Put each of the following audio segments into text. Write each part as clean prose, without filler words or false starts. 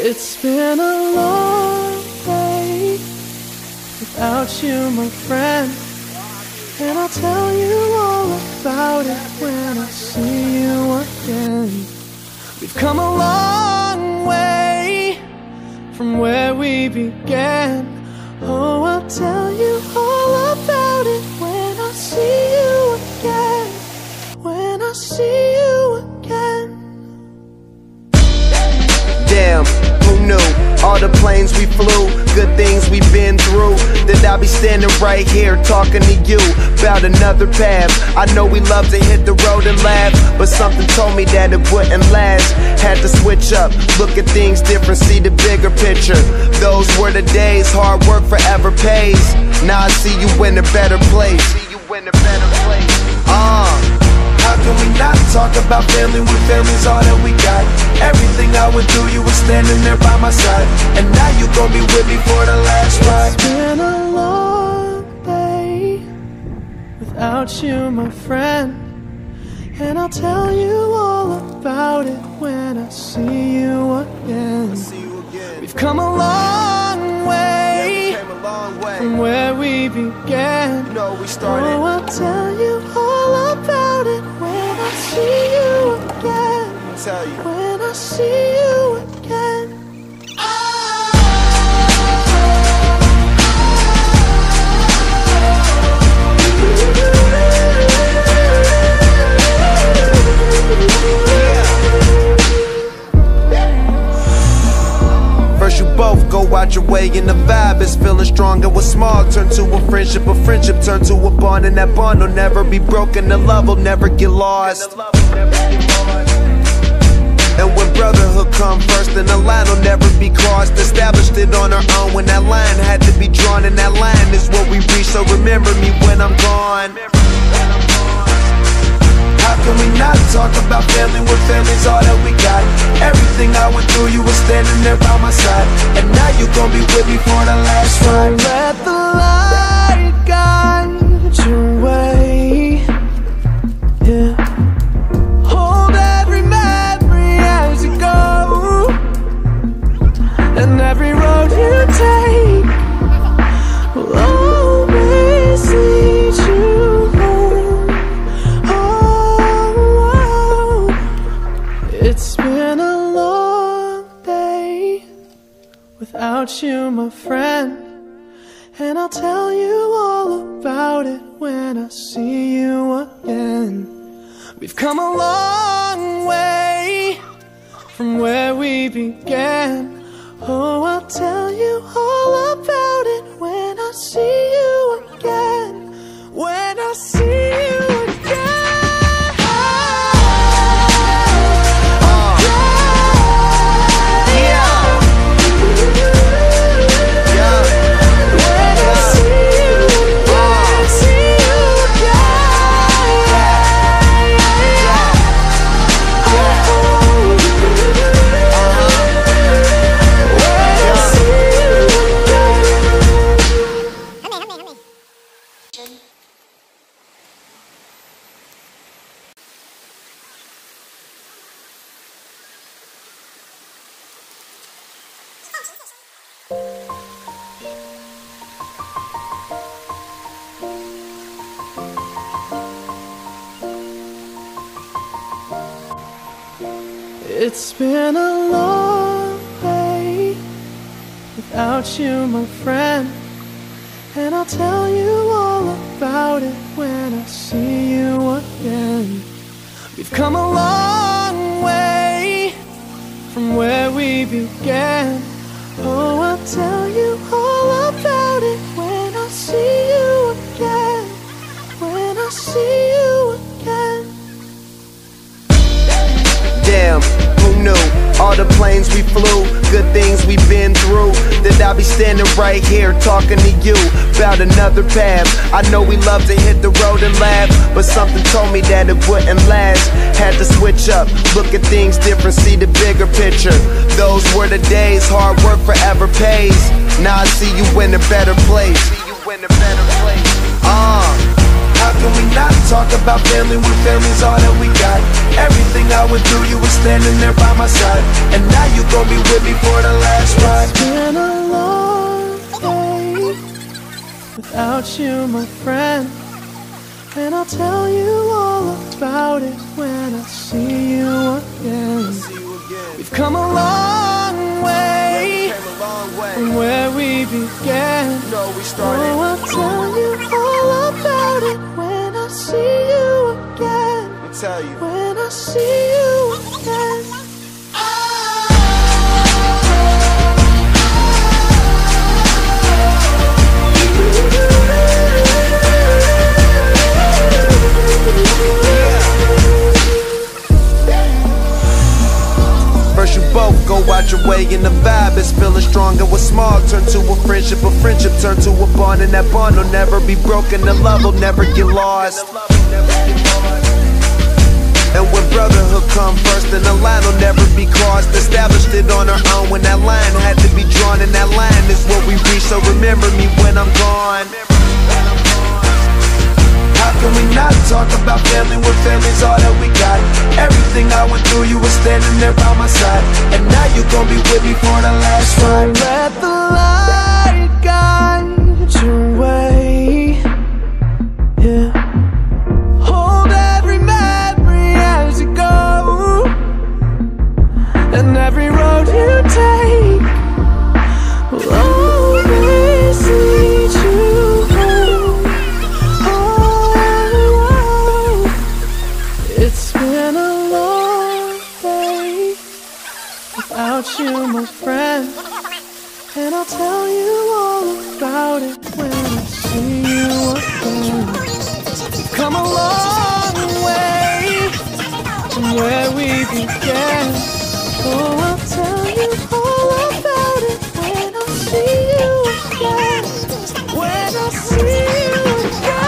It's been a long day without you, my friend, and I'll tell you all about it when I see you again. We've come a long way from where we began. Oh, I'll tell you all about it when I see you again. When I see you again. Damn, who knew? All the planes we flew, good things we've been through, that I'll be standing right here talking to you about another path. I know we love to hit the road and laugh, but something told me that it wouldn't last. Had to switch up, look at things different, see the bigger picture. Those were the days, hard work forever pays. Now I see you in a better place. How can we not talk about family when family's all that we got? Everything I went through, you were standing there by my side, and now you gon' be with me for the last ride. It's been a long day without you, my friend, and I'll tell you all about it when I see you again. We've come a long way from where we began. Oh, I'll tell you all about it when I see you again. When I see you again. First you both go out your way and the vibe is feeling strong, and what's small turn to a friendship turn to a bond, and that bond will never be broken, the love will never get lost. And when brotherhood come first, then the line will never be crossed. Established it on our own when that line had to be drawn, and that line is what we reach, so remember me when I'm gone. How can we not talk about family when family's all that we got? Everything I went through, you were standing there by my side, and now you gon' be with me for the last ride. Let the light guide your way, yeah. Hold every memory as you go, and every road you take will always lead you home. Oh, it's been a long day without you, my friend, and I'll tell you all about it when I see you again. We've come a long way from where we began. Oh, I'll tell you all about it when I see you again. When I see you again. It's been a long day without you, my friend, and I'll tell you all about it when I see you again. We've come a long way from where we began. Oh, I'll tell you all about it when I see you again. When I see you again. Damn, who knew? All the planes we flew, good things we've been through, that I'll be standing right here talking to you about another path. I know we love to hit the road and laugh, but something told me that it wouldn't last. Had to switch up, look at things different, see the bigger picture. Those were the days, hard work forever pays. Now I see you in a better place. How can we not talk talk about family when family's all that we got. Everything I went through, you were standing there by my side, and now you gon' be with me for the last ride. It's been a long day without you, my friend, and I'll tell you all about it when I see you again. We've come a long way from where we began. Oh, I'll tell you all about it when I see you again. When I see you again. First you both go out your way and the vibe is feeling strong. And what's small turn to a friendship turn to a bond, and that bond will never be broken. The love will never get lost. And when brotherhood come first, then the line will never be crossed. Established it on our own when that line had to be drawn, and that line is what we reach. So remember me when I'm gone. How can we not talk about family when family's all that we got? Everything I went through, you were standing there by my side, and now you gon' be with me for the last ride. Let the light guide your way. Yeah. Hold every memory as you go, and every road you take will always lead you home. Oh, it's been a long day without you, my friend, and I'll tell you all about it when I see you again. We've come a long way from where we began. Oh, I'll tell you all about it when I see you again. When I see you again.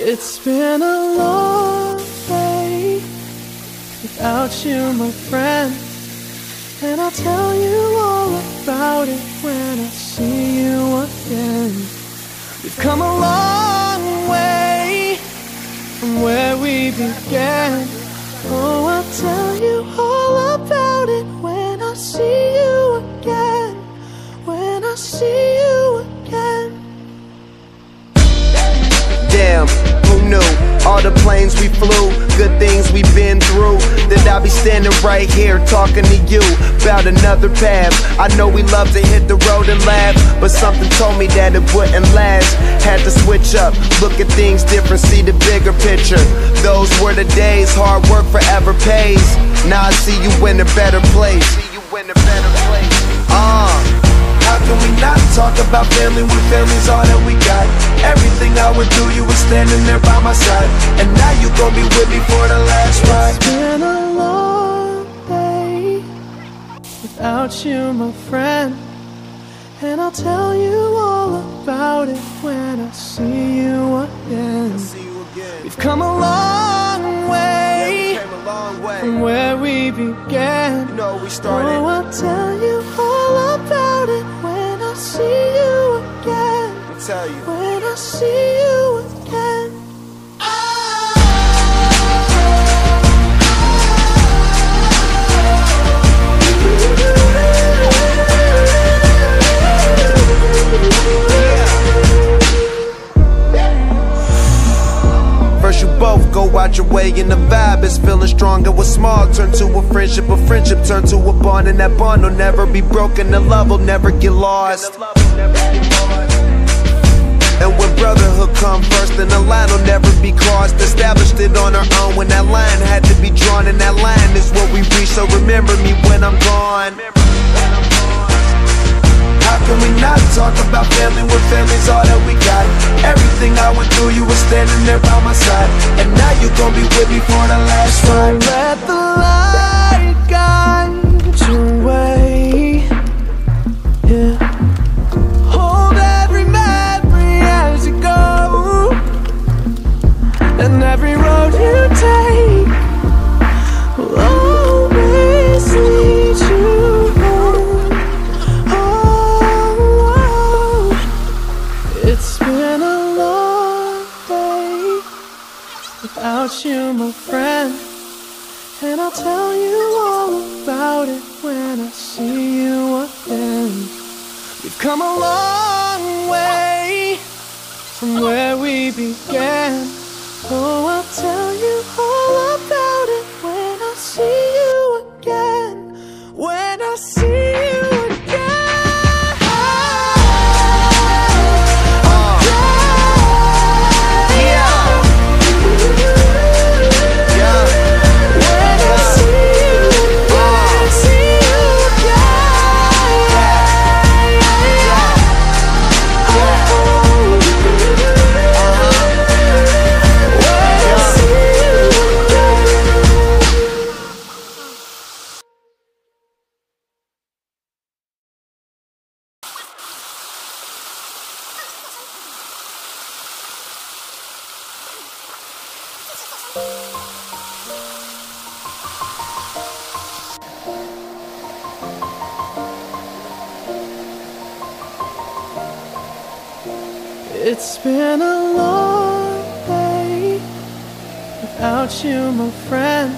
It's been a long day without you, my friend, and I'll tell you all about it when I see you again. We've come a long way from where we began. Oh, I'll tell you all about it when I see you again. When I see you again. Damn, who knew? All the planes we flew, good things we've been through, that I'll be standing right here talking to you about another path. I know we love to hit the road and laugh, but something told me that it wouldn't last. Had to switch up, look at things different, see the bigger picture. Those were the days, hard work forever pays. Now I see you in a better place. How can we not talk about family when family's all that we got? Everything I went through, you were standing there by my side, and now you gon' be with me for the last ride. It's been a long day without you, my friend, and I'll tell you all about it when I see you again. We've come a long way from where we began. Oh, I'll tell you all about it when I see you again. When I see you again. First you both go out your way and the vibe is feeling strong. And what's small turn to a friendship turn to a bond, and that bond will never be broken. The love will never get lost. And when brotherhood come first, then the line will never be crossed. Established it on our own when that line had to be drawn, and that line is what we reach. So remember me when I'm gone. How can we not talk about family when family's all that we got? Everything I went through, you were standing there by my side, and now you gon' be with me for the last ride. Let the light guide your way, yeah. Hold every memory as you go, and every road you take will always lead you home. Oh, it's been a long day without you, my friend, and I'll tell you all about it when I see you again. We've come a long way from where we began. Oh, I'll tell you all about it when I see you again. When I see you again. When I see you again, see you It's been a long day without you, my friend,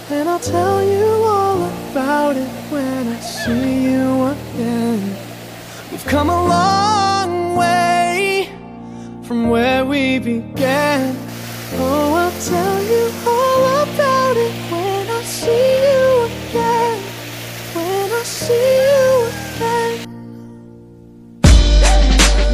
and I'll tell you all about it when I see you again. We've come a long way from where we began. Oh, I'll tell you all about it when I see you again. When I see you again.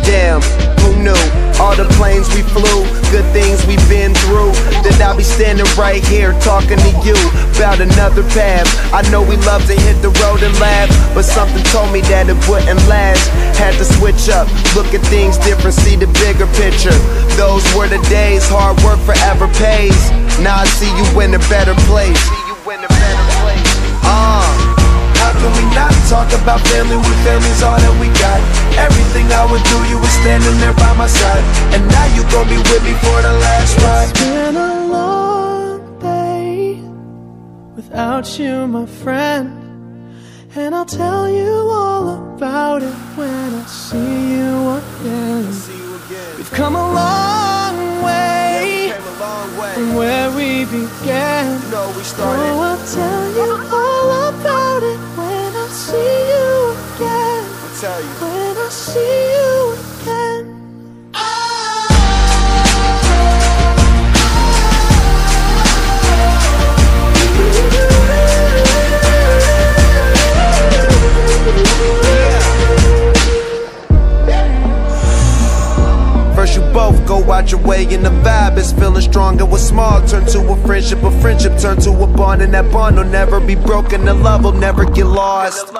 Damn, who knew? All the planes we flew, good things we've been through, that I'll be standing right here talking to you about another path. I know we love to hit the road and laugh, but something told me that it wouldn't last. Had to switch up, look at things different, see the bigger picture. Those were the days, hard work forever pays. Now I see you in a better place. How can we not talk about family when family's all that we got? Everything I went through, you were standing there by my side, and now you gon' be with me for the last ride. It's been a long day without you, my friend, and I'll tell you all about it when I see you again. We've come a long way from where we began. Oh, I'll tell you all about it when I see you again. When I see you again. First you both go out your way and the vibe is feeling stronger. What's small turn to a friendship turn to a bond, and that bond will never be broken, the love will never get lost.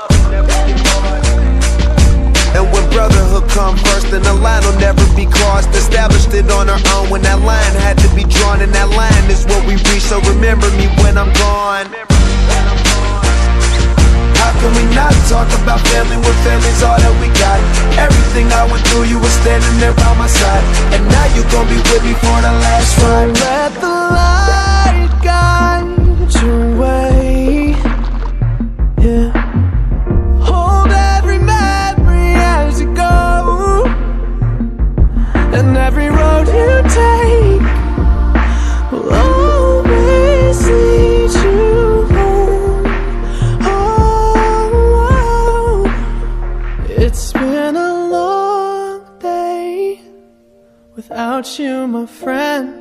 And when brotherhood come first, then the line will never be crossed. Established it on our own when that line had to be drawn, and that line is what we reach. So remember me when I'm gone. How can we not talk about family when family's all that we got? Everything I went through, you were standing there by my side, and now you gon' be with me for the last ride. Let the light guide your way, yeah. Hold every memory as you go, and every road you take will always lead you home. Oh, it's been a long day without you, my friend,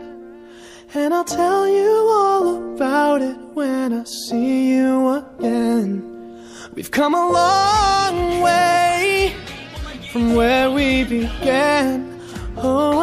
and I'll tell you all about it when I see you again. We've come a long way from where we began. Oh,